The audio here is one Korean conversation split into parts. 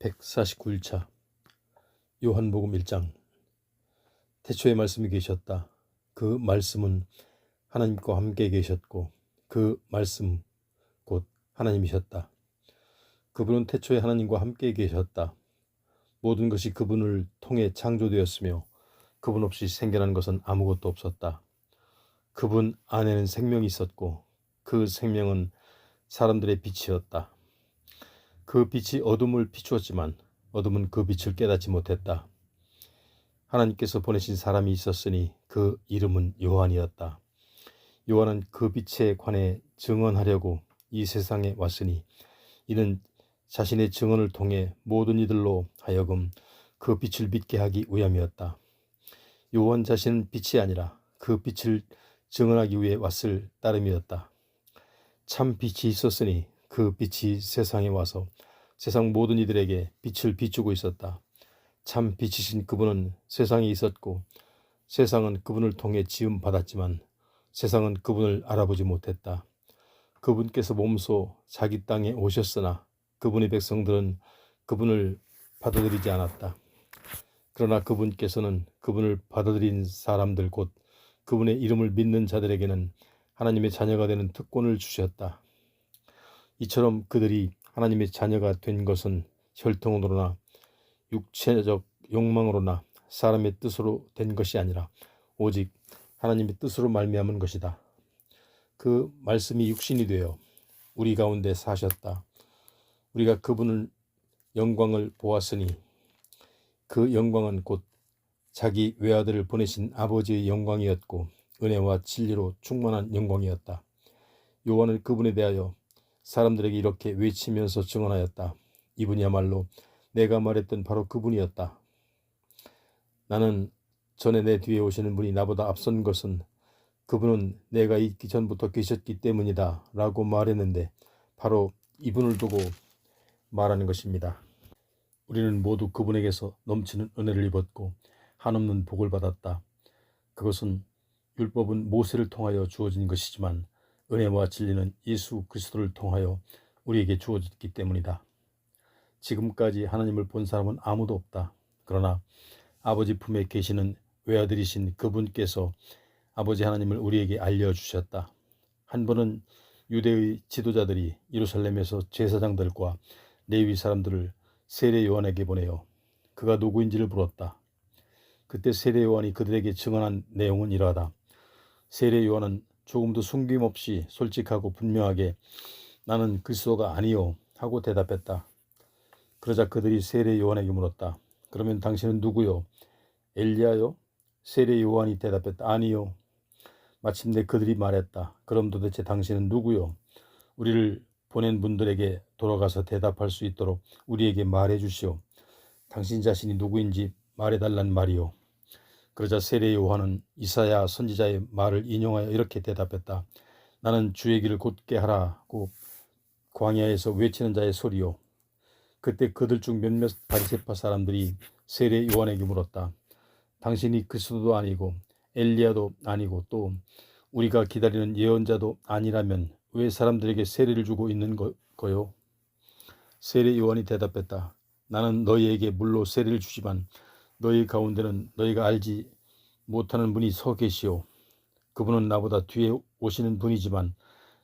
149일차 요한복음 1장. 태초에 말씀이 계셨다. 그 말씀은 하나님과 함께 계셨고 그 말씀 곧 하나님이셨다. 그분은 태초에 하나님과 함께 계셨다. 모든 것이 그분을 통해 창조되었으며 그분 없이 생겨난 것은 아무것도 없었다. 그분 안에는 생명이 있었고 그 생명은 사람들의 빛이었다. 그 빛이 어둠을 비추었지만 어둠은 그 빛을 깨닫지 못했다. 하나님께서 보내신 사람이 있었으니 그 이름은 요한이었다. 요한은 그 빛에 관해 증언하려고 이 세상에 왔으니 이는 자신의 증언을 통해 모든 이들로 하여금 그 빛을 믿게 하기 위함이었다. 요한 자신은 빛이 아니라 그 빛을 증언하기 위해 왔을 따름이었다. 참 빛이 있었으니 그 빛이 세상에 와서 세상 모든 이들에게 빛을 비추고 있었다. 참 빛이신 그분은 세상에 있었고 세상은 그분을 통해 지음 받았지만 세상은 그분을 알아보지 못했다. 그분께서 몸소 자기 땅에 오셨으나 그분의 백성들은 그분을 받아들이지 않았다. 그러나 그분께서는 그분을 받아들인 사람들 곧 그분의 이름을 믿는 자들에게는 하나님의 자녀가 되는 특권을 주셨다. 이처럼 그들이 하나님의 자녀가 된 것은 혈통으로나 육체적 욕망으로나 사람의 뜻으로 된 것이 아니라 오직 하나님의 뜻으로 말미암은 것이다. 그 말씀이 육신이 되어 우리 가운데 사셨다. 우리가 그분의 영광을 보았으니 그 영광은 곧 자기 외아들을 보내신 아버지의 영광이었고 은혜와 진리로 충만한 영광이었다. 요한은 그분에 대하여 사람들에게 이렇게 외치면서 증언하였다. 이분이야말로 내가 말했던 바로 그분이었다. 나는 전에 내 뒤에 오시는 분이 나보다 앞선 것은 그분은 내가 있기 전부터 계셨기 때문이다 라고 말했는데 바로 이분을 두고 말하는 것입니다. 우리는 모두 그분에게서 넘치는 은혜를 입었고 한없는 복을 받았다. 그것은 율법은 모세를 통하여 주어진 것이지만 은혜와 진리는 예수 그리스도를 통하여 우리에게 주어졌기 때문이다. 지금까지 하나님을 본 사람은 아무도 없다. 그러나 아버지 품에 계시는 외아들이신 그분께서 아버지 하나님을 우리에게 알려주셨다. 한 번은 유대의 지도자들이 예루살렘에서 제사장들과 레위 사람들을 세례 요한에게 보내어 그가 누구인지를 물었다. 그때 세례 요한이 그들에게 증언한 내용은 이러하다. 세례 요한은 조금도 숨김없이 솔직하고 분명하게 나는 그리스도가 아니요 하고 대답했다. 그러자 그들이 세례 요한에게 물었다. 그러면 당신은 누구요? 엘리야요? 세례 요한이 대답했다. 아니요. 마침내 그들이 말했다. 그럼 도대체 당신은 누구요? 우리를 보낸 분들에게 돌아가서 대답할 수 있도록 우리에게 말해 주시오. 당신 자신이 누구인지 말해달란 말이요. 그러자 세례 요한은 이사야 선지자의 말을 인용하여 이렇게 대답했다. 나는 주의 길을 곧게 하라고 광야에서 외치는 자의 소리요. 그때 그들 중 몇몇 바리새파 사람들이 세례 요한에게 물었다. 당신이 그리스도도 아니고 엘리야도 아니고 또 우리가 기다리는 예언자도 아니라면 왜 사람들에게 세례를 주고 있는 거요? 세례 요한이 대답했다. 나는 너희에게 물로 세례를 주지만 너희 가운데는 너희가 알지 못하는 분이 서 계시오. 그분은 나보다 뒤에 오시는 분이지만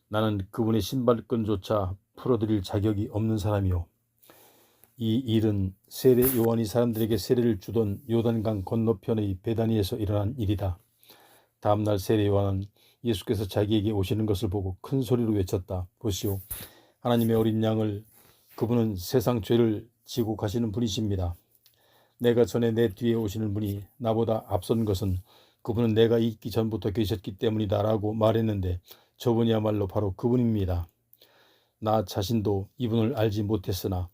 나는 그분의 신발끈조차 풀어드릴 자격이 없는 사람이오. 이 일은 세례 요한이 사람들에게 세례를 주던 요단강 건너편의 베다니에서 일어난 일이다. 다음날 세례 요한은 예수께서 자기에게 오시는 것을 보고 큰 소리로 외쳤다. 보시오. 하나님의 어린 양을 그분은 세상 죄를 지고 가시는 분이십니다. 내가 전에 내 뒤에 오시는 분이 나보다 앞선 것은 그분은 내가 있기 전부터 계셨기 때문이다 라고 말했는데 저분이야말로 바로 그분입니다. 나 자신도 이분을 알지 못했으나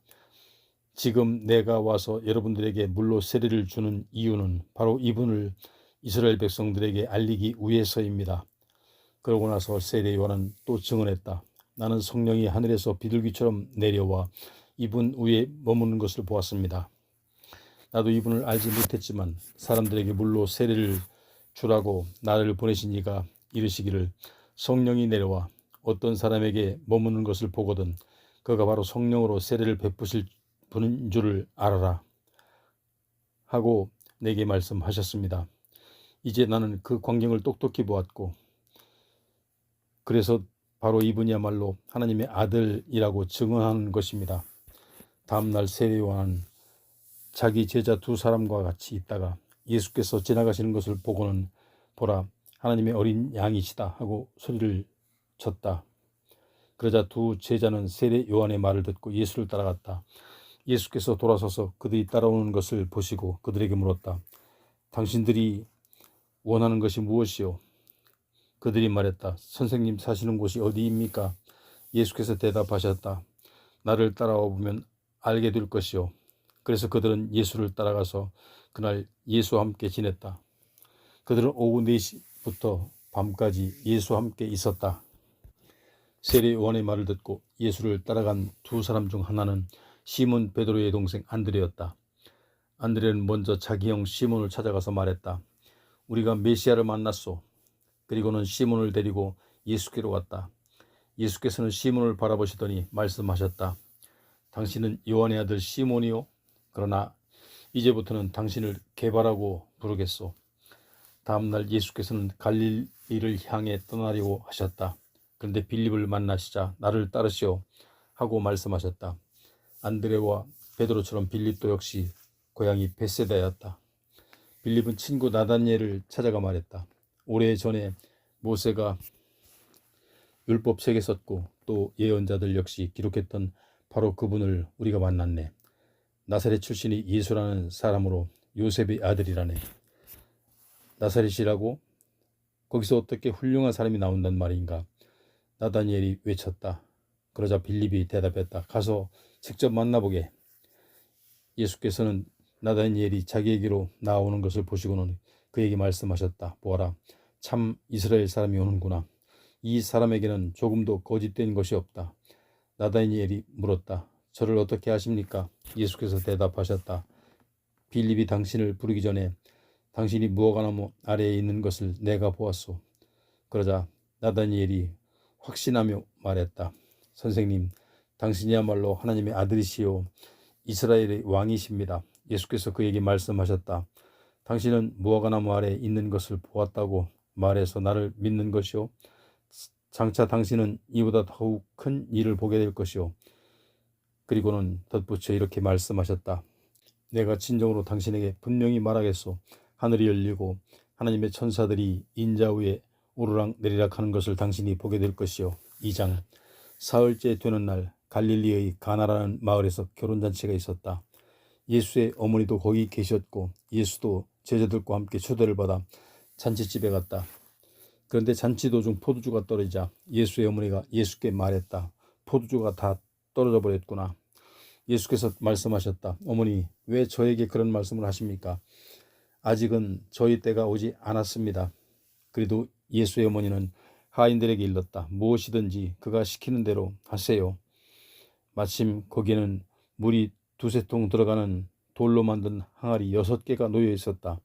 지금 내가 와서 여러분들에게 물로 세례를 주는 이유는 바로 이분을 이스라엘 백성들에게 알리기 위해서입니다. 그러고 나서 세례 요한은 또 증언했다. 나는 성령이 하늘에서 비둘기처럼 내려와 이분 위에 머무는 것을 보았습니다. 나도 이분을 알지 못했지만 사람들에게 물로 세례를 주라고 나를 보내신 이가 이르시기를 성령이 내려와 어떤 사람에게 머무는 것을 보거든 그가 바로 성령으로 세례를 베푸실 분인 줄을 알아라 하고 내게 말씀하셨습니다. 이제 나는 그 광경을 똑똑히 보았고 그래서 바로 이분이야말로 하나님의 아들이라고 증언하는 것입니다. 다음날 세례 요한은 자기 제자 두 사람과 같이 있다가 예수께서 지나가시는 것을 보고는 보라 하나님의 어린 양이시다 하고 소리를 쳤다. 그러자 두 제자는 세례 요한의 말을 듣고 예수를 따라갔다. 예수께서 돌아서서 그들이 따라오는 것을 보시고 그들에게 물었다. 당신들이 원하는 것이 무엇이요? 그들이 말했다. 선생님 사시는 곳이 어디입니까? 예수께서 대답하셨다. 나를 따라와 보면 알게 될 것이요. 그래서 그들은 예수를 따라가서 그날 예수와 함께 지냈다. 그들은 오후 4시부터 밤까지 예수와 함께 있었다. 세례 요한의 말을 듣고 예수를 따라간 두 사람 중 하나는 시몬 베드로의 동생 안드레였다. 안드레는 먼저 자기 형 시몬을 찾아가서 말했다. 우리가 메시아를 만났소. 그리고는 시몬을 데리고 예수께로 갔다. 예수께서는 시몬을 바라보시더니 말씀하셨다. 당신은 요한의 아들 시몬이요. 그러나 이제부터는 당신을 게바라고 부르겠소. 다음날 예수께서는 갈릴리를 향해 떠나려고 하셨다. 그런데 빌립을 만나시자 나를 따르시오 하고 말씀하셨다. 안드레와 베드로처럼 빌립도 역시 고향이 벳세다였다. 빌립은 친구 나다니엘을 찾아가 말했다. 오래전에 모세가 율법책에 썼고 또 예언자들 역시 기록했던 바로 그분을 우리가 만났네. 나사렛 출신이 예수라는 사람으로 요셉의 아들이라네. 나사렛이라고? 거기서 어떻게 훌륭한 사람이 나온단 말인가? 나다니엘이 외쳤다. 그러자 빌립이 대답했다. 가서 직접 만나보게. 예수께서는 나다니엘이 자기에게로 나오는 것을 보시고는 그에게 말씀하셨다. 보아라, 참 이스라엘 사람이 오는구나. 이 사람에게는 조금도 거짓된 것이 없다. 나다니엘이 물었다. 저를 어떻게 아십니까? 예수께서 대답하셨다. 빌립이 당신을 부르기 전에 당신이 무화과나무 아래에 있는 것을 내가 보았소. 그러자 나다니엘이 확신하며 말했다. 선생님, 당신이야말로 하나님의 아들이시요 이스라엘의 왕이십니다. 예수께서 그에게 말씀하셨다. 당신은 무화과나무 아래에 있는 것을 보았다고 말해서 나를 믿는 것이요. 장차 당신은 이보다 더욱 큰 일을 보게 될 것이요. 그리고는 덧붙여 이렇게 말씀하셨다. 내가 진정으로 당신에게 분명히 말하겠소. 하늘이 열리고 하나님의 천사들이 인자 위에 오르락 내리락 하는 것을 당신이 보게 될 것이요. 2장 사흘째 되는 날 갈릴리의 가나라는 마을에서 결혼잔치가 있었다. 예수의 어머니도 거기 계셨고 예수도 제자들과 함께 초대를 받아 잔치집에 갔다. 그런데 잔치 도중 포도주가 떨어지자 예수의 어머니가 예수께 말했다. 포도주가 다 떨어져 버렸구나. 예수께서 말씀하셨다. 어머니, 왜 저에게 그런 말씀을 하십니까? 아직은 저희 때가 오지 않았습니다. 그래도 예수의 어머니는 하인들에게 일렀다. 무엇이든지 그가 시키는 대로 하세요. 마침 거기에는 물이 2-3통 들어가는 돌로 만든 항아리 6개가 놓여 있었다.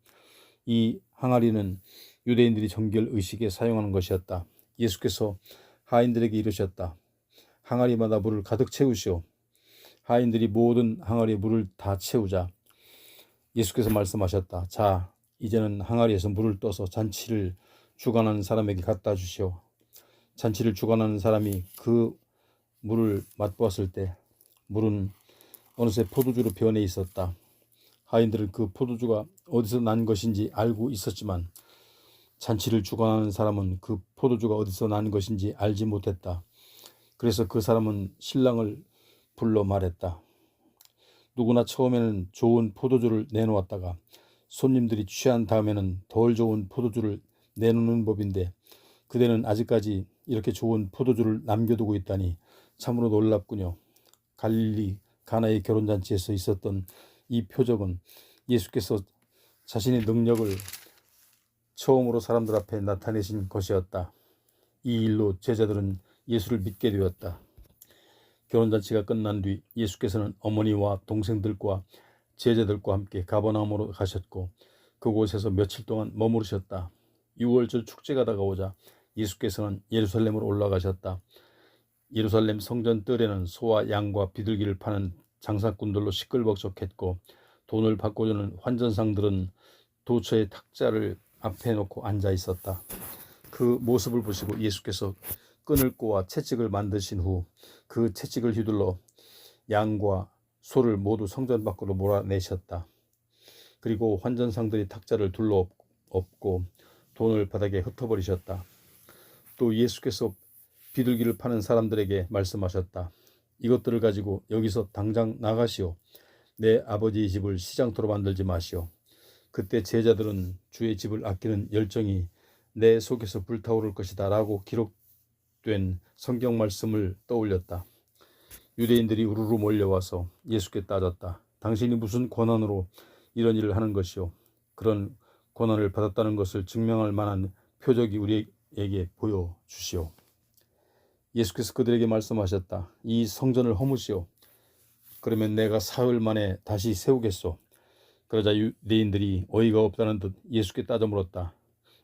이 항아리는 유대인들이 정결 의식에 사용하는 것이었다. 예수께서 하인들에게 이르셨다. 항아리마다 물을 가득 채우시오. 하인들이 모든 항아리에 물을 다 채우자 예수께서 말씀하셨다. 자, 이제는 항아리에서 물을 떠서 잔치를 주관하는 사람에게 갖다 주시오. 잔치를 주관하는 사람이 그 물을 맛보았을 때 물은 어느새 포도주로 변해 있었다. 하인들은 그 포도주가 어디서 난 것인지 알고 있었지만 잔치를 주관하는 사람은 그 포도주가 어디서 난 것인지 알지 못했다. 그래서 그 사람은 신랑을 불러 말했다. 누구나 처음에는 좋은 포도주를 내놓았다가 손님들이 취한 다음에는 덜 좋은 포도주를 내놓는 법인데 그대는 아직까지 이렇게 좋은 포도주를 남겨두고 있다니 참으로 놀랍군요. 갈릴리 가나의 결혼잔치에서 있었던 이 표적은 예수께서 자신의 능력을 처음으로 사람들 앞에 나타내신 것이었다. 이 일로 제자들은 예수를 믿게 되었다. 결혼잔치가 끝난 뒤 예수께서는 어머니와 동생들과 제자들과 함께 가버나움으로 가셨고 그곳에서 며칠 동안 머무르셨다. 6월절 축제가 다가오자 예수께서는 예루살렘으로 올라가셨다. 예루살렘 성전 뜰에는 소와 양과 비둘기를 파는 장사꾼들로 시끌벅적했고 돈을 받고자 환전상들은 도처에 탁자를 앞에 놓고 앉아 있었다. 그 모습을 보시고 예수께서 끈을 꼬아 채찍을 만드신 후 그 채찍을 휘둘러 양과 소를 모두 성전 밖으로 몰아내셨다. 그리고 환전상들이 탁자를 둘러엎고 돈을 바닥에 흩어버리셨다. 또 예수께서 비둘기를 파는 사람들에게 말씀하셨다. 이것들을 가지고 여기서 당장 나가시오. 내 아버지의 집을 시장터로 만들지 마시오. 그때 제자들은 주의 집을 아끼는 열정이 내 속에서 불타오를 것이다 라고 기록된 성경 말씀을 떠올렸다. 유대인들이 우르르 몰려와서 예수께 따졌다. 당신이 무슨 권한으로 이런 일을 하는 것이오? 그런 권한을 받았다는 것을 증명할 만한 표적이 우리에게 보여주시오. 예수께서 그들에게 말씀하셨다. 이 성전을 허무시오. 그러면 내가 사흘 만에 다시 세우겠소. 그러자 유대인들이 어이가 없다는 듯 예수께 따져 물었다.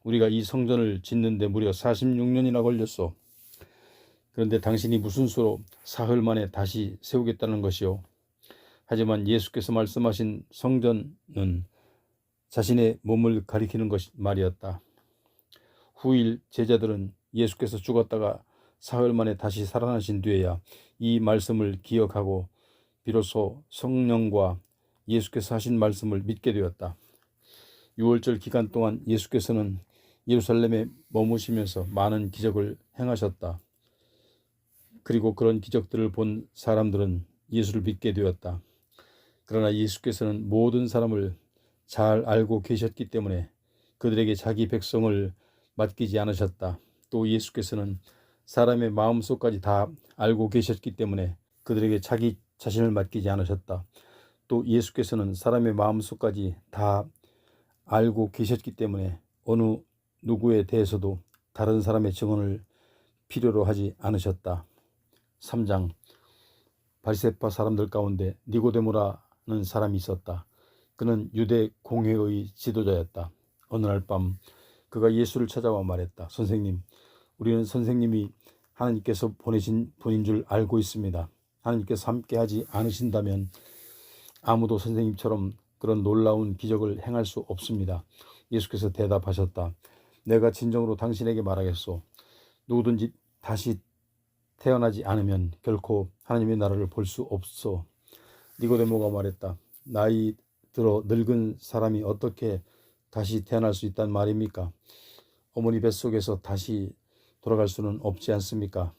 우리가 이 성전을 짓는데 무려 46년이나 걸렸소. 그런데 당신이 무슨 수로 사흘 만에 다시 세우겠다는 것이오? 하지만 예수께서 말씀하신 성전은 자신의 몸을 가리키는 것 말이었다. 후일 제자들은 예수께서 죽었다가 사흘 만에 다시 살아나신 뒤에야 이 말씀을 기억하고 비로소 성령과 예수께서 하신 말씀을 믿게 되었다. 6월절 기간 동안 예수께서는 예루살렘에 머무시면서 많은 기적을 행하셨다. 그리고 그런 기적들을 본 사람들은 예수를 믿게 되었다. 그러나 예수께서는 모든 사람을 잘 알고 계셨기 때문에 그들에게 자기 백성을 맡기지 않으셨다. 또 예수께서는 사람의 마음속까지 다 알고 계셨기 때문에 그들에게 자기 자신을 맡기지 않으셨다. 또 예수께서는 사람의 마음속까지 다 알고 계셨기 때문에 어느 누구에 대해서도 다른 사람의 증언을 필요로 하지 않으셨다. 3장 바리새파 사람들 가운데 니고데모라는 사람이 있었다. 그는 유대 공회의 지도자였다. 어느 날 밤 그가 예수를 찾아와 말했다. 선생님, 우리는 선생님이 하나님께서 보내신 분인 줄 알고 있습니다. 하나님께서 함께하지 않으신다면 아무도 선생님처럼 그런 놀라운 기적을 행할 수 없습니다. 예수께서 대답하셨다. 내가 진정으로 당신에게 말하겠소. 누구든지 다시 태어나지 않으면 결코 하나님의 나라를 볼 수 없소. 니고데모가 말했다. 나이 들어 늙은 사람이 어떻게 다시 태어날 수 있단 말입니까? 어머니 뱃속에서 다시 돌아갈 수는 없지 않습니까?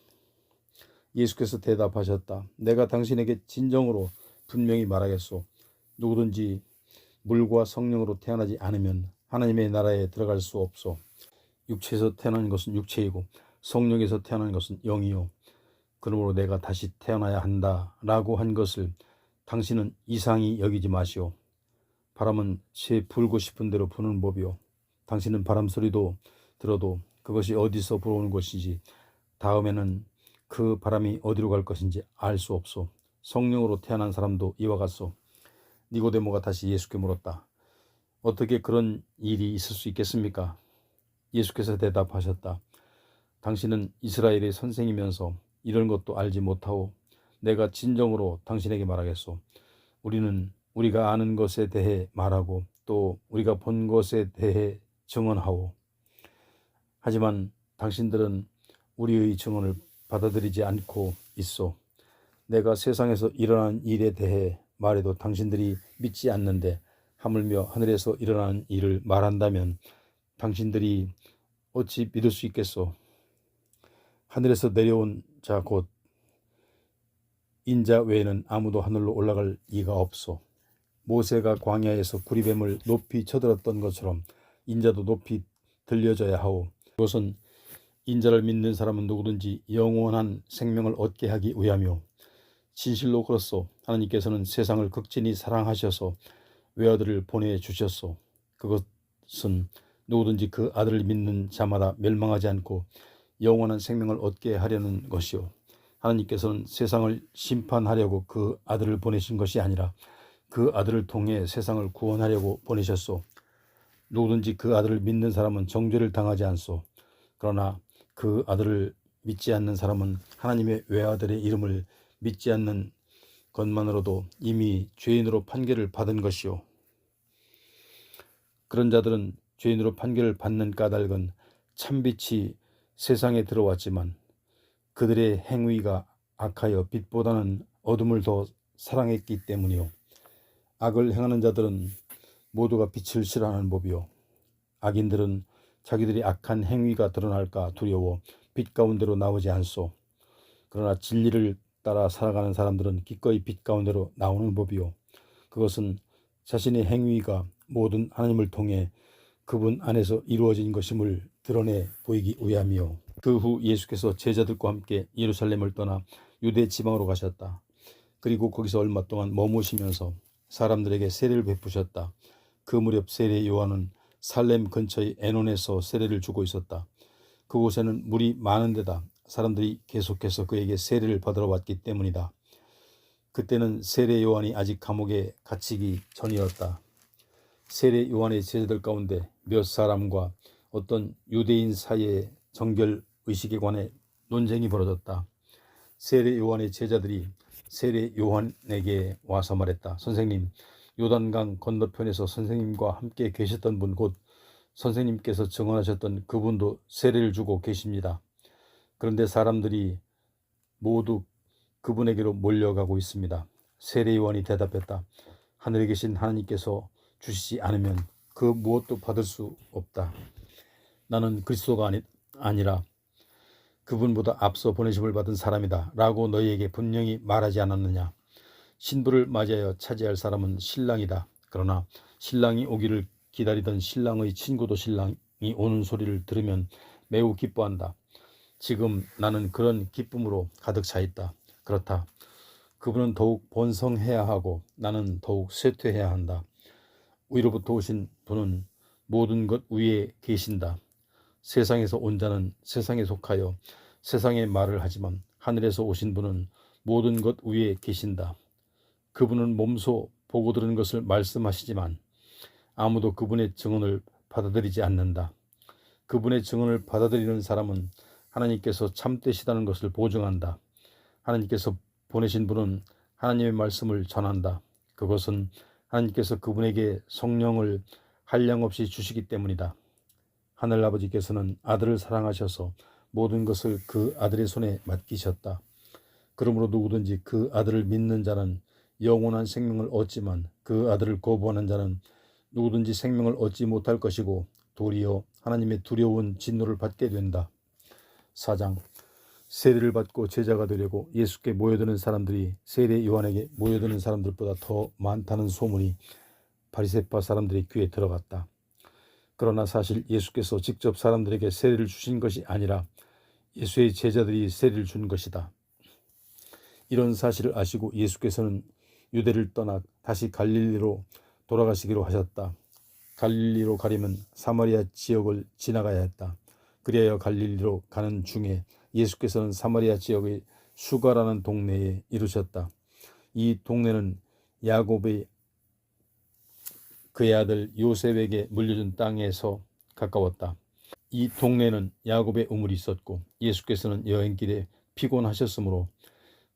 예수께서 대답하셨다. 내가 당신에게 진정으로 분명히 말하겠소. 누구든지 물과 성령으로 태어나지 않으면 하나님의 나라에 들어갈 수 없소. 육체에서 태어난 것은 육체이고 성령에서 태어난 것은 영이요. 그러므로 내가 다시 태어나야 한다라고 한 것을 당신은 이상히 여기지 마시오. 바람은 새 불고 싶은 대로 부는 법이요. 당신은 바람 소리도 들어도 그것이 어디서 불어오는 것인지 다음에는 그 바람이 어디로 갈 것인지 알 수 없소. 성령으로 태어난 사람도 이와 같소. 니고데모가 다시 예수께 물었다. 어떻게 그런 일이 있을 수 있겠습니까? 예수께서 대답하셨다. 당신은 이스라엘의 선생이면서 이런 것도 알지 못하오. 내가 진정으로 당신에게 말하겠소. 우리는 우리가 아는 것에 대해 말하고 또 우리가 본 것에 대해 증언하오. 하지만 당신들은 우리의 증언을 받아들이지 않고 있소. 내가 세상에서 일어난 일에 대해 말해도 당신들이 믿지 않는데 하물며 하늘에서 일어나는 일을 말한다면 당신들이 어찌 믿을 수 있겠소? 하늘에서 내려온 자 곧 인자 외에는 아무도 하늘로 올라갈 이가 없소. 모세가 광야에서 구리뱀을 높이 쳐들었던 것처럼 인자도 높이 들려져야 하오. 그것은 인자를 믿는 사람은 누구든지 영원한 생명을 얻게 하기 위하며 진실로 그렇소. 하나님께서는 세상을 극진히 사랑하셔서 외아들을 보내주셨소. 그것은 누구든지 그 아들을 믿는 자마다 멸망하지 않고 영원한 생명을 얻게 하려는 것이요. 하나님께서는 세상을 심판하려고 그 아들을 보내신 것이 아니라 그 아들을 통해 세상을 구원하려고 보내셨소. 누구든지 그 아들을 믿는 사람은 정죄를 당하지 않소. 그러나 그 아들을 믿지 않는 사람은 하나님의 외아들의 이름을 믿지 않는 것만으로도 이미 죄인으로 판결을 받은 것이요. 그런 자들은 죄인으로 판결을 받는 까닭은 참빛이 세상에 들어왔지만 그들의 행위가 악하여 빛보다는 어둠을 더 사랑했기 때문이요. 악을 행하는 자들은 모두가 빛을 싫어하는 법이요. 악인들은 자기들이 악한 행위가 드러날까 두려워 빛 가운데로 나오지 않소. 그러나 진리를 따라 살아가는 사람들은 기꺼이 빛 가운데로 나오는 법이요. 그것은 자신의 행위가 모든 하나님을 통해 그분 안에서 이루어진 것임을 드러내 보이기 위함이요. 그 후 예수께서 제자들과 함께 예루살렘을 떠나 유대 지방으로 가셨다. 그리고 거기서 얼마 동안 머무시면서 사람들에게 세례를 베푸셨다. 그 무렵 세례 요한은 살렘 근처의 에논에서 세례를 주고 있었다. 그곳에는 물이 많은 데다 사람들이 계속해서 그에게 세례를 받으러 왔기 때문이다. 그때는 세례 요한이 아직 감옥에 갇히기 전이었다. 세례 요한의 제자들 가운데 몇 사람과 어떤 유대인 사이의 정결 의식에 관해 논쟁이 벌어졌다. 세례 요한의 제자들이 세례 요한에게 와서 말했다. 선생님, 요단강 건너편에서 선생님과 함께 계셨던 분, 곧 선생님께서 증언하셨던 그분도 세례를 주고 계십니다. 그런데 사람들이 모두 그분에게로 몰려가고 있습니다. 세례 요한이 대답했다. 하늘에 계신 하나님께서 주시지 않으면 그 무엇도 받을 수 없다. 나는 그리스도가 아니라 그분보다 앞서 보내심을 받은 사람이다 라고 너희에게 분명히 말하지 않았느냐. 신부를 맞이하여 차지할 사람은 신랑이다. 그러나 신랑이 오기를 기다리던 신랑의 친구도 신랑이 오는 소리를 들으면 매우 기뻐한다. 지금 나는 그런 기쁨으로 가득 차 있다. 그렇다. 그분은 더욱 번성해야 하고 나는 더욱 쇠퇴해야 한다. 위로부터 오신 분은 모든 것 위에 계신다. 세상에서 온 자는 세상에 속하여 세상의 말을 하지만 하늘에서 오신 분은 모든 것 위에 계신다. 그분은 몸소 보고 들은 것을 말씀하시지만 아무도 그분의 증언을 받아들이지 않는다. 그분의 증언을 받아들이는 사람은 하나님께서 참되시다는 것을 보증한다. 하나님께서 보내신 분은 하나님의 말씀을 전한다. 그것은 하나님께서 그분에게 성령을 한량없이 주시기 때문이다. 하늘아버지께서는 아들을 사랑하셔서 모든 것을 그 아들의 손에 맡기셨다. 그러므로 누구든지 그 아들을 믿는 자는 영원한 생명을 얻지만 그 아들을 거부하는 자는 누구든지 생명을 얻지 못할 것이고 도리어 하나님의 두려운 진노를 받게 된다. 4장. 세례를 받고 제자가 되려고 예수께 모여드는 사람들이 세례 요한에게 모여드는 사람들보다 더 많다는 소문이 바리새파 사람들의 귀에 들어갔다. 그러나 사실 예수께서 직접 사람들에게 세례를 주신 것이 아니라 예수의 제자들이 세례를 준 것이다. 이런 사실을 아시고 예수께서는 유대를 떠나 다시 갈릴리로 돌아가시기로 하셨다. 갈릴리로 가려면 사마리아 지역을 지나가야 했다. 그리하여 갈릴리로 가는 중에 예수께서는 사마리아 지역의 수가라는 동네에 이르셨다. 이 동네는 야곱의 그의 아들 요셉에게 물려준 땅에서 가까웠다. 이 동네는 야곱의 우물이 있었고 예수께서는 여행길에 피곤하셨으므로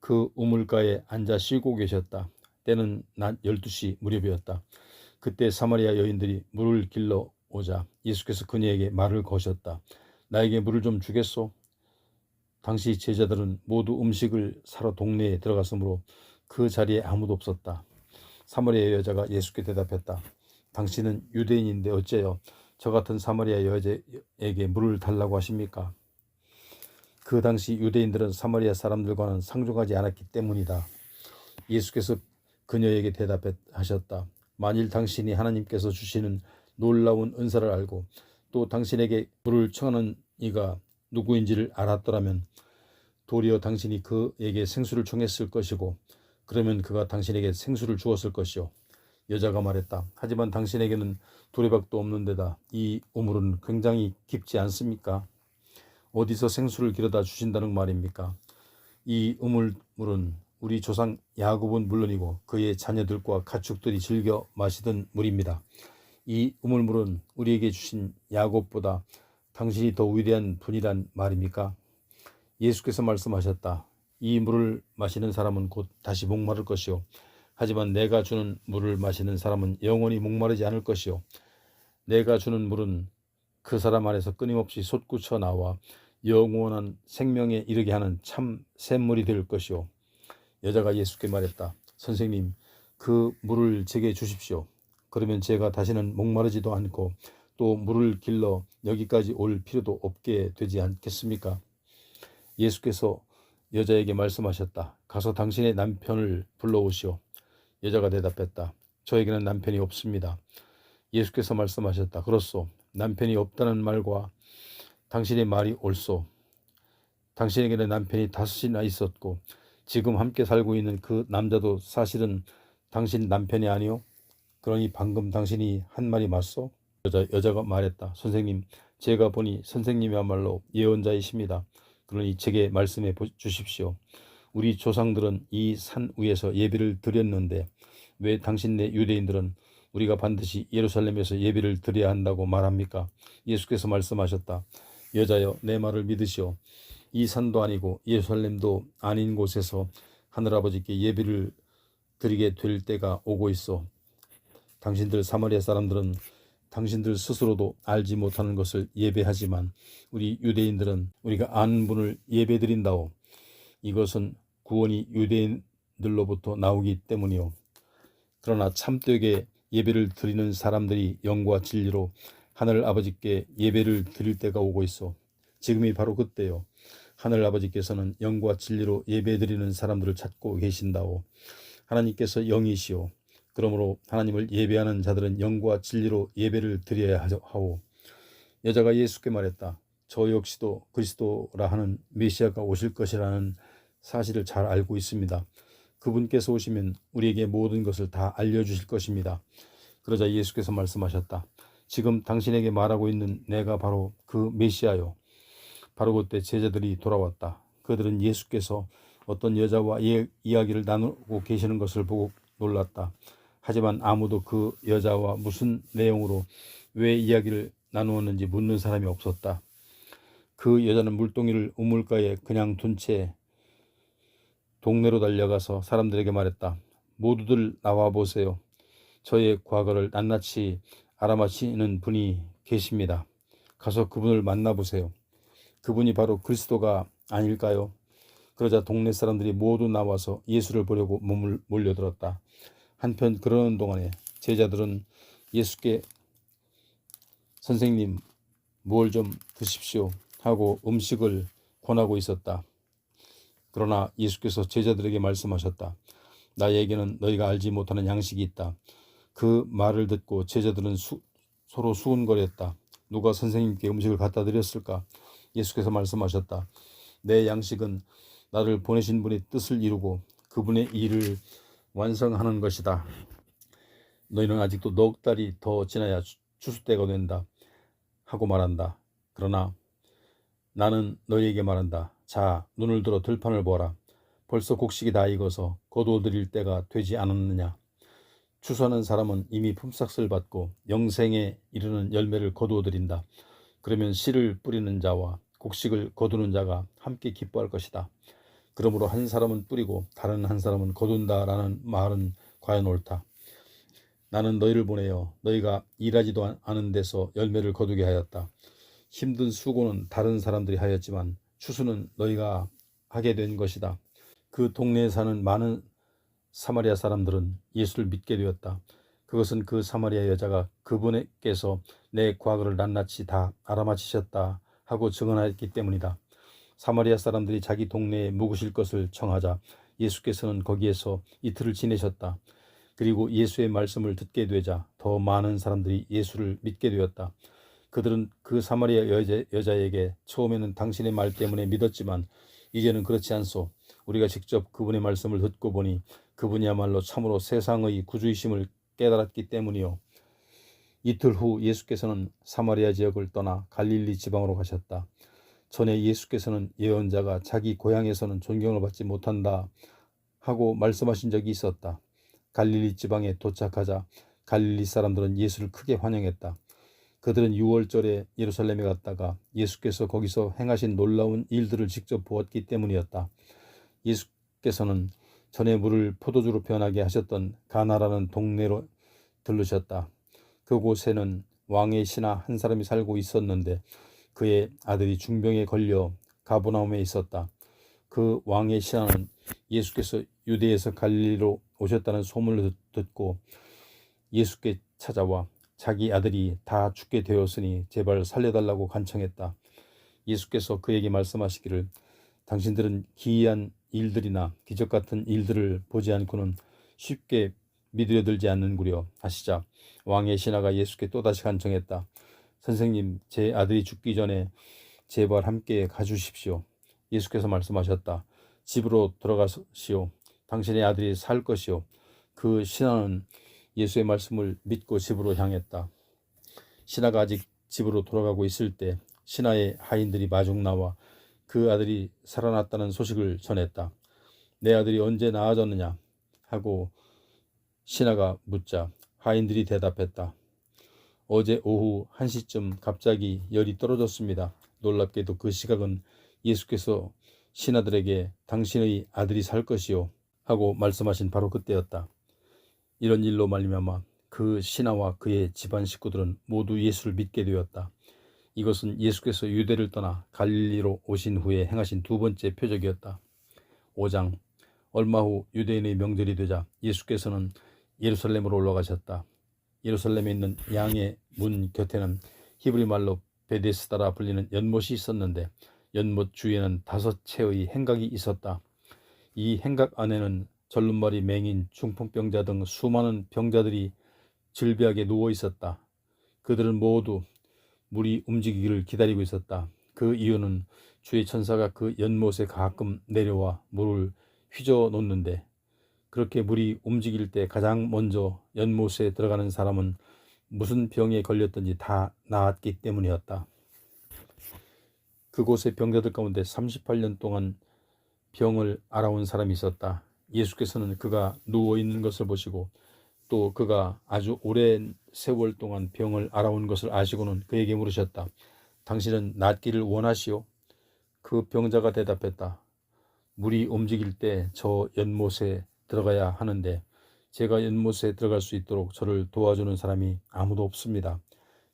그 우물가에 앉아 쉬고 계셨다. 때는 낮 12시 무렵이었다. 그때 사마리아 여인들이 물을 길러 오자 예수께서 그녀에게 말을 거셨다. 나에게 물을 좀 주겠소? 당시 제자들은 모두 음식을 사러 동네에 들어갔으므로 그 자리에 아무도 없었다. 사마리아 여자가 예수께 대답했다. 당신은 유대인인데 어째요 저 같은 사마리아 여자에게 물을 달라고 하십니까? 그 당시 유대인들은 사마리아 사람들과는 상종하지 않았기 때문이다. 예수께서 그녀에게 대답하셨다. 만일 당신이 하나님께서 주시는 놀라운 은사를 알고 또 당신에게 물을 청하는 이가 누구인지를 알았더라면 도리어 당신이 그에게 생수를 청했을 것이고 그러면 그가 당신에게 생수를 주었을 것이요. 여자가 말했다. 하지만 당신에게는 두레박도 없는 데다 이 우물은 굉장히 깊지 않습니까? 어디서 생수를 길어다 주신다는 말입니까? 이 우물물은 우리 조상 야곱은 물론이고 그의 자녀들과 가축들이 즐겨 마시던 물입니다. 이 우물물은 우리에게 주신 야곱보다 당신이 더 위대한 분이란 말입니까? 예수께서 말씀하셨다. 이 물을 마시는 사람은 곧 다시 목마를 것이요 하지만 내가 주는 물을 마시는 사람은 영원히 목마르지 않을 것이요 내가 주는 물은 그 사람 안에서 끊임없이 솟구쳐 나와 영원한 생명에 이르게 하는 참 샘물이 될 것이요. 여자가 예수께 말했다. 선생님, 그 물을 제게 주십시오. 그러면 제가 다시는 목마르지도 않고 또 물을 길러 여기까지 올 필요도 없게 되지 않겠습니까? 예수께서 여자에게 말씀하셨다. 가서 당신의 남편을 불러오시오. 여자가 대답했다. 저에게는 남편이 없습니다. 예수께서 말씀하셨다. 그렇소. 남편이 없다는 말과 당신의 말이 옳소. 당신에게는 남편이 5이나 있었고 지금 함께 살고 있는 그 남자도 사실은 당신 남편이 아니오? 그러니 방금 당신이 한 말이 맞소? 여자가 말했다. 선생님, 제가 보니 선생님이야말로 예언자이십니다. 그러니 제게 말씀해 주십시오. 우리 조상들은 이 산 위에서 예배를 드렸는데 왜 당신네 유대인들은 우리가 반드시 예루살렘에서 예배를 드려야 한다고 말합니까? 예수께서 말씀하셨다. 여자여, 내 말을 믿으시오. 이 산도 아니고 예루살렘도 아닌 곳에서 하늘아버지께 예배를 드리게 될 때가 오고 있어. 당신들 사마리아 사람들은 당신들 스스로도 알지 못하는 것을 예배하지만 우리 유대인들은 우리가 아는 분을 예배드린다오. 이것은 구원이 유대인들로부터 나오기 때문이요. 그러나 참되게 예배를 드리는 사람들이 영과 진리로 하늘 아버지께 예배를 드릴 때가 오고 있어. 지금이 바로 그때요. 하늘 아버지께서는 영과 진리로 예배드리는 사람들을 찾고 계신다오. 하나님께서 영이시오. 그러므로 하나님을 예배하는 자들은 영과 진리로 예배를 드려야 하오. 여자가 예수께 말했다. 저 역시도 그리스도라 하는 메시아가 오실 것이라는 사실을 잘 알고 있습니다. 그분께서 오시면 우리에게 모든 것을 다 알려주실 것입니다. 그러자 예수께서 말씀하셨다. 지금 당신에게 말하고 있는 내가 바로 그 메시아요. 바로 그때 제자들이 돌아왔다. 그들은 예수께서 어떤 여자와 이야기를 나누고 계시는 것을 보고 놀랐다. 하지만 아무도 그 여자와 무슨 내용으로 왜 이야기를 나누었는지 묻는 사람이 없었다. 그 여자는 물동이를 우물가에 그냥 둔 채 동네로 달려가서 사람들에게 말했다. 모두들 나와 보세요. 저의 과거를 낱낱이 알아맞히는 분이 계십니다. 가서 그분을 만나보세요. 그분이 바로 그리스도가 아닐까요? 그러자 동네 사람들이 모두 나와서 예수를 보려고 몸을 몰려들었다. 한편 그러는 동안에 제자들은 예수께 선생님, 뭘 좀 드십시오 하고 음식을 권하고 있었다. 그러나 예수께서 제자들에게 말씀하셨다. 나에게는 너희가 알지 못하는 양식이 있다. 그 말을 듣고 제자들은 서로 수군거렸다. 누가 선생님께 음식을 갖다 드렸을까? 예수께서 말씀하셨다. 내 양식은 나를 보내신 분의 뜻을 이루고 그분의 일을 완성하는 것이다. 너희는 아직도 넉 달이 더 지나야 추수 때가 된다 하고 말한다. 그러나 나는 너희에게 말한다. 자, 눈을 들어 들판을 보아라. 벌써 곡식이 다 익어서 거두어들일 때가 되지 않았느냐. 추수하는 사람은 이미 품삯을 받고 영생에 이르는 열매를 거두어들인다. 그러면 씨를 뿌리는 자와 곡식을 거두는 자가 함께 기뻐할 것이다. 그러므로 한 사람은 뿌리고 다른 한 사람은 거둔다라는 말은 과연 옳다. 나는 너희를 보내어 너희가 일하지도 않은 데서 열매를 거두게 하였다. 힘든 수고는 다른 사람들이 하였지만 추수는 너희가 하게 된 것이다. 그 동네에 사는 많은 사마리아 사람들은 예수를 믿게 되었다. 그것은 그 사마리아 여자가 그분께서 내 과거를 낱낱이 다 알아맞히셨다 하고 증언하였기 때문이다. 사마리아 사람들이 자기 동네에 묵으실 것을 청하자 예수께서는 거기에서 이틀을 지내셨다. 그리고 예수의 말씀을 듣게 되자 더 많은 사람들이 예수를 믿게 되었다. 그들은 그 사마리아 여자에게 처음에는 당신의 말 때문에 믿었지만 이제는 그렇지 않소. 우리가 직접 그분의 말씀을 듣고 보니 그분이야말로 참으로 세상의 구주이심을 깨달았기 때문이요. 이틀 후 예수께서는 사마리아 지역을 떠나 갈릴리 지방으로 가셨다. 전에 예수께서는 예언자가 자기 고향에서는 존경을 받지 못한다 하고 말씀하신 적이 있었다. 갈릴리 지방에 도착하자 갈릴리 사람들은 예수를 크게 환영했다. 그들은 6월절에 예루살렘에 갔다가 예수께서 거기서 행하신 놀라운 일들을 직접 보았기 때문이었다. 예수께서는 전에 물을 포도주로 변하게 하셨던 가나라는 동네로 들르셨다. 그곳에는 왕의 신하 한 사람이 살고 있었는데 그의 아들이 중병에 걸려 가버나움에 있었다. 그 왕의 신하는 예수께서 유대에서 갈릴리로 오셨다는 소문을 듣고 예수께 찾아와 자기 아들이 다 죽게 되었으니 제발 살려달라고 간청했다. 예수께서 그에게 말씀하시기를 당신들은 기이한 일들이나 기적 같은 일들을 보지 않고는 쉽게 믿으려들지 않는구려 하시자 왕의 신하가 예수께 또다시 간청했다. 선생님, 제 아들이 죽기 전에 제발 함께 가주십시오. 예수께서 말씀하셨다. 집으로 들어가시오. 당신의 아들이 살 것이오. 그 신하는 예수의 말씀을 믿고 집으로 향했다. 신하가 아직 집으로 돌아가고 있을 때 신하의 하인들이 마중 나와 그 아들이 살아났다는 소식을 전했다. 내 아들이 언제 나아졌느냐 하고 신하가 묻자 하인들이 대답했다. 어제 오후 1시쯤 갑자기 열이 떨어졌습니다. 놀랍게도 그 시각은 예수께서 신하들에게 당신의 아들이 살 것이요 하고 말씀하신 바로 그때였다. 이런 일로 말미암아 그 신하와 그의 집안 식구들은 모두 예수를 믿게 되었다. 이것은 예수께서 유대를 떠나 갈릴리로 오신 후에 행하신 두 번째 표적이었다. 5장. 얼마 후 유대인의 명절이 되자 예수께서는 예루살렘으로 올라가셨다. 예루살렘에 있는 양의 문 곁에는 히브리 말로 베데스다라 불리는 연못이 있었는데 연못 주위에는 5채의 행각이 있었다. 이 행각 안에는 절름발이 맹인, 중풍병자 등 수많은 병자들이 질비하게 누워 있었다. 그들은 모두 물이 움직이기를 기다리고 있었다. 그 이유는 주의 천사가 그 연못에 가끔 내려와 물을 휘저 놓는데 그렇게 물이 움직일 때 가장 먼저 연못에 들어가는 사람은 무슨 병에 걸렸든지 다 나았기 때문이었다. 그곳의 병자들 가운데 38년 동안 병을 앓아온 사람이 있었다. 예수께서는 그가 누워있는 것을 보시고 또 그가 아주 오랜 세월 동안 병을 앓아온 것을 아시고는 그에게 물으셨다. 당신은 낫기를 원하시오? 그 병자가 대답했다. 물이 움직일 때 저 연못에 들어가야 하는데 제가 연못에 들어갈 수 있도록 저를 도와주는 사람이 아무도 없습니다.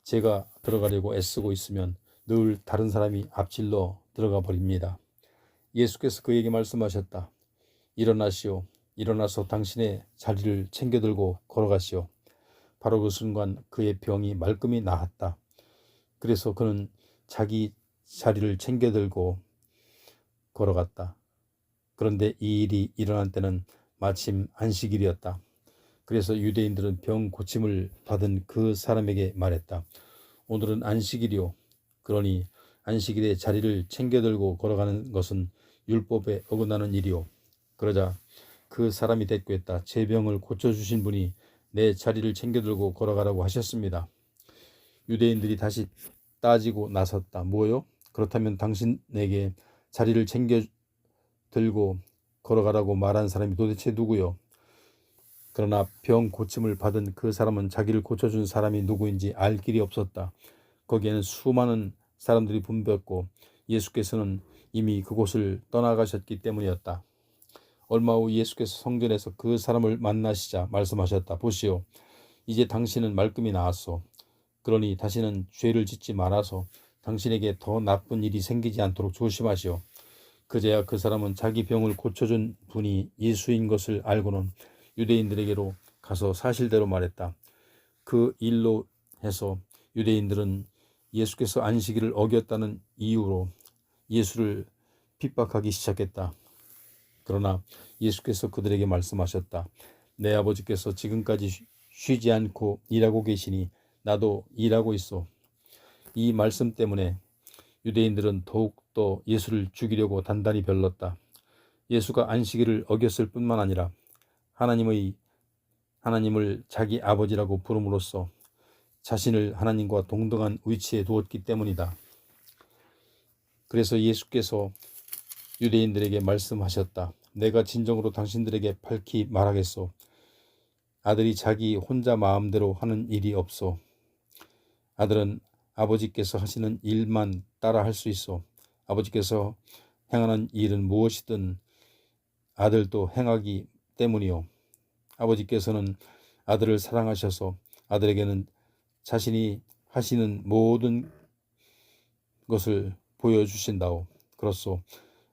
제가 들어가려고 애쓰고 있으면 늘 다른 사람이 앞질러 들어가 버립니다. 예수께서 그에게 말씀하셨다. 일어나시오. 일어나서 당신의 자리를 챙겨들고 걸어가시오. 바로 그 순간 그의 병이 말끔히 나았다. 그래서 그는 자기 자리를 챙겨들고 걸어갔다. 그런데 이 일이 일어난 때는 마침 안식일이었다. 그래서 유대인들은 병 고침을 받은 그 사람에게 말했다. 오늘은 안식일이오. 그러니 안식일에 자리를 챙겨들고 걸어가는 것은 율법에 어긋나는 일이오. 그러자 그 사람이 대꾸했다. 제 병을 고쳐주신 분이 내 자리를 챙겨들고 걸어가라고 하셨습니다. 유대인들이 다시 따지고 나섰다. 뭐요? 그렇다면 당신에게 자리를 챙겨들고 걸어가라고 말한 사람이 도대체 누구요? 그러나 병 고침을 받은 그 사람은 자기를 고쳐준 사람이 누구인지 알 길이 없었다. 거기에는 수많은 사람들이 붐볐고 예수께서는 이미 그곳을 떠나가셨기 때문이었다. 얼마 후 예수께서 성전에서 그 사람을 만나시자 말씀하셨다. 보시오. 이제 당신은 말끔히 나았소. 그러니 다시는 죄를 짓지 말아서 당신에게 더 나쁜 일이 생기지 않도록 조심하시오. 그제야 그 사람은 자기 병을 고쳐준 분이 예수인 것을 알고는 유대인들에게로 가서 사실대로 말했다. 그 일로 해서 유대인들은 예수께서 안식일을 어겼다는 이유로 예수를 핍박하기 시작했다. 그러나 예수께서 그들에게 말씀하셨다. 내 아버지께서 지금까지 쉬지 않고 일하고 계시니 나도 일하고 있어. 이 말씀 때문에 유대인들은 더욱더 예수를 죽이려고 단단히 별렀다. 예수가 안식일을 어겼을 뿐만 아니라 하나님을 자기 아버지라고 부름으로써 자신을 하나님과 동등한 위치에 두었기 때문이다. 그래서 예수께서 유대인들에게 말씀하셨다. 내가 진정으로 당신들에게 밝히 말하겠소. 아들이 자기 혼자 마음대로 하는 일이 없소. 아들은 아버지께서 하시는 일만 따라 할 수 있어. 아버지께서 행하는 일은 무엇이든 아들도 행하기 때문이요. 아버지께서는 아들을 사랑하셔서 아들에게는 자신이 하시는 모든 것을 보여주신다오. 그렇소.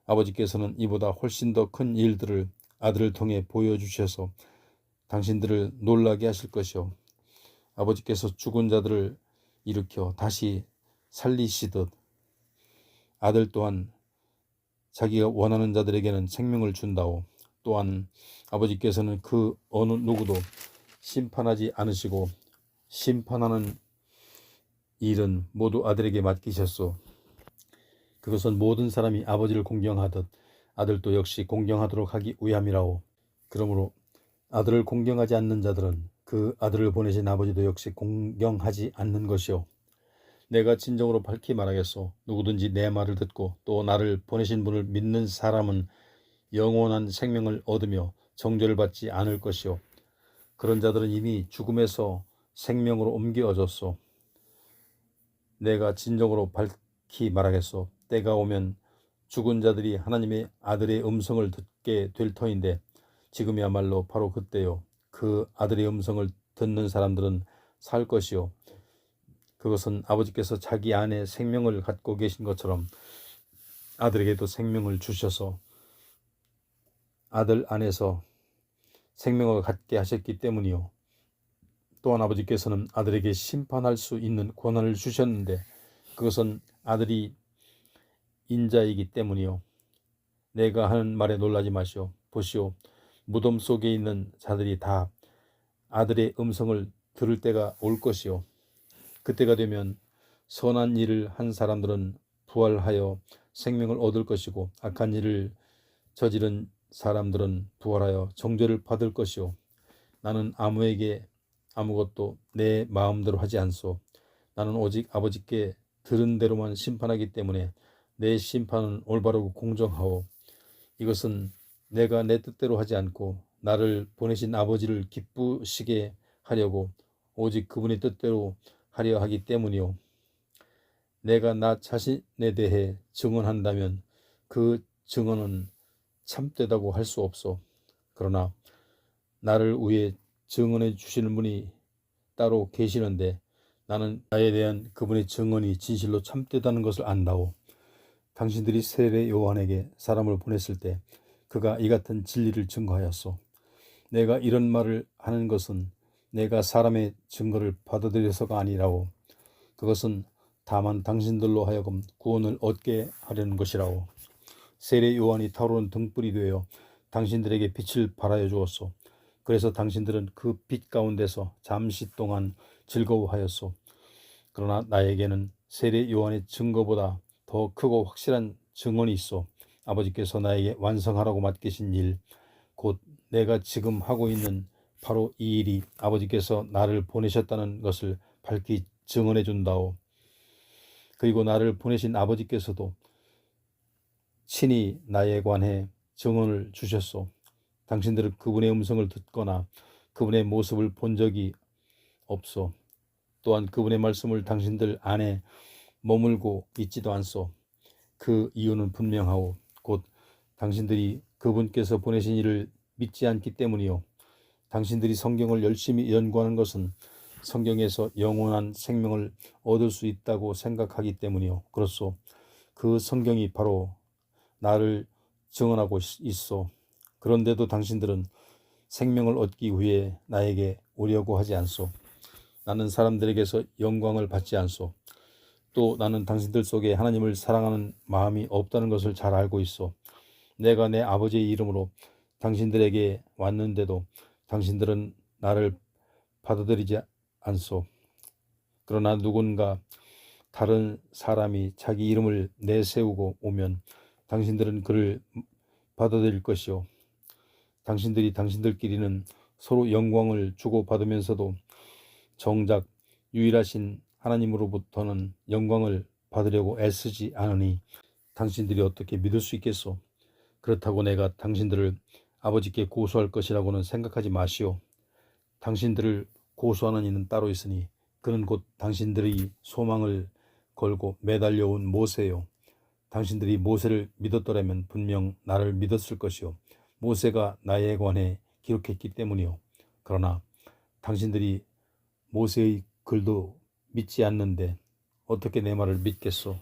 아버지께서는 이보다 훨씬 더 큰 일들을 아들을 통해 보여주셔서 당신들을 놀라게 하실 것이요. 아버지께서 죽은 자들을 일으켜 다시 살리시듯 아들 또한 자기가 원하는 자들에게는 생명을 준다오. 또한 아버지께서는 그 어느 누구도 심판하지 않으시고 심판하는 일은 모두 아들에게 맡기셨소. 그것은 모든 사람이 아버지를 공경하듯 아들도 역시 공경하도록 하기 위함이라오. 그러므로 아들을 공경하지 않는 자들은 그 아들을 보내신 아버지도 역시 공경하지 않는 것이요. 내가 진정으로 밝히 말하겠소. 누구든지 내 말을 듣고 또 나를 보내신 분을 믿는 사람은 영원한 생명을 얻으며 정죄를 받지 않을 것이요. 그런 자들은 이미 죽음에서 생명으로 옮겨졌소. 내가 진정으로 밝히 말하겠소. 때가 오면 죽은 자들이 하나님의 아들의 음성을 듣게 될 터인데 지금이야말로 바로 그때요. 그 아들의 음성을 듣는 사람들은 살 것이요. 그것은 아버지께서 자기 안에 생명을 갖고 계신 것처럼 아들에게도 생명을 주셔서 아들 안에서 생명을 갖게 하셨기 때문이요. 또한 아버지께서는 아들에게 심판할 수 있는 권한을 주셨는데 그것은 아들이 인자이기 때문이요. 내가 하는 말에 놀라지 마시오. 보시오. 무덤 속에 있는 자들이 다 아들의 음성을 들을 때가 올 것이요. 그때가 되면 선한 일을 한 사람들은 부활하여 생명을 얻을 것이고 악한 일을 저지른 사람들은 부활하여 정죄를 받을 것이요. 나는 아무에게 아무것도 내 마음대로 하지 않소. 나는 오직 아버지께 들은 대로만 심판하기 때문에 내 심판은 올바르고 공정하오. 이것은 내가 내 뜻대로 하지 않고 나를 보내신 아버지를 기쁘시게 하려고 오직 그분의 뜻대로 하려 하기 때문이요. 내가 나 자신에 대해 증언한다면 그 증언은 참되다고 할 수 없어. 그러나 나를 위해 증언해 주시는 분이 따로 계시는데 나는 나에 대한 그분의 증언이 진실로 참되다는 것을 안다오. 당신들이 세례 요한에게 사람을 보냈을 때 그가 이 같은 진리를 증거하였소. 내가 이런 말을 하는 것은 내가 사람의 증거를 받아들여서가 아니라오. 그것은 다만 당신들로 하여금 구원을 얻게 하려는 것이라오. 세례 요한이 타오르는 등불이 되어 당신들에게 빛을 발하여 주었소. 그래서 당신들은 그 빛 가운데서 잠시 동안 즐거워하였소. 그러나 나에게는 세례 요한의 증거보다 더 크고 확실한 증언이 있어. 아버지께서 나에게 완성하라고 맡기신 일, 곧 내가 지금 하고 있는 바로 이 일이 아버지께서 나를 보내셨다는 것을 밝히 증언해 준다오. 그리고 나를 보내신 아버지께서도 친히 나에 관해 증언을 주셨소. 당신들은 그분의 음성을 듣거나 그분의 모습을 본 적이 없소. 또한 그분의 말씀을 당신들 안에 머물고 있지도 않소. 그 이유는 분명하오. 곧 당신들이 그분께서 보내신 이를 믿지 않기 때문이요. 당신들이 성경을 열심히 연구하는 것은 성경에서 영원한 생명을 얻을 수 있다고 생각하기 때문이요. 그렇소. 그 성경이 바로 나를 증언하고 있어. 그런데도 당신들은 생명을 얻기 위해 나에게 오려고 하지 않소. 나는 사람들에게서 영광을 받지 않소. 또 나는 당신들 속에 하나님을 사랑하는 마음이 없다는 것을 잘 알고 있어. 내가 내 아버지의 이름으로 당신들에게 왔는데도 당신들은 나를 받아들이지 않소. 그러나 누군가 다른 사람이 자기 이름을 내세우고 오면 당신들은 그를 받아들일 것이요. 당신들이 당신들끼리는 서로 영광을 주고받으면서도 정작 유일하신 하나님으로부터는 영광을 받으려고 애쓰지 않으니 당신들이 어떻게 믿을 수 있겠소? 그렇다고 내가 당신들을 아버지께 고소할 것이라고는 생각하지 마시오. 당신들을 고소하는 이는 따로 있으니 그는 곧 당신들이 소망을 걸고 매달려온 모세요. 당신들이 모세를 믿었더라면 분명 나를 믿었을 것이요. 모세가 나에 관해 기록했기 때문이요. 그러나 당신들이 모세의 글도 믿지 않는데 어떻게 내 말을 믿겠소?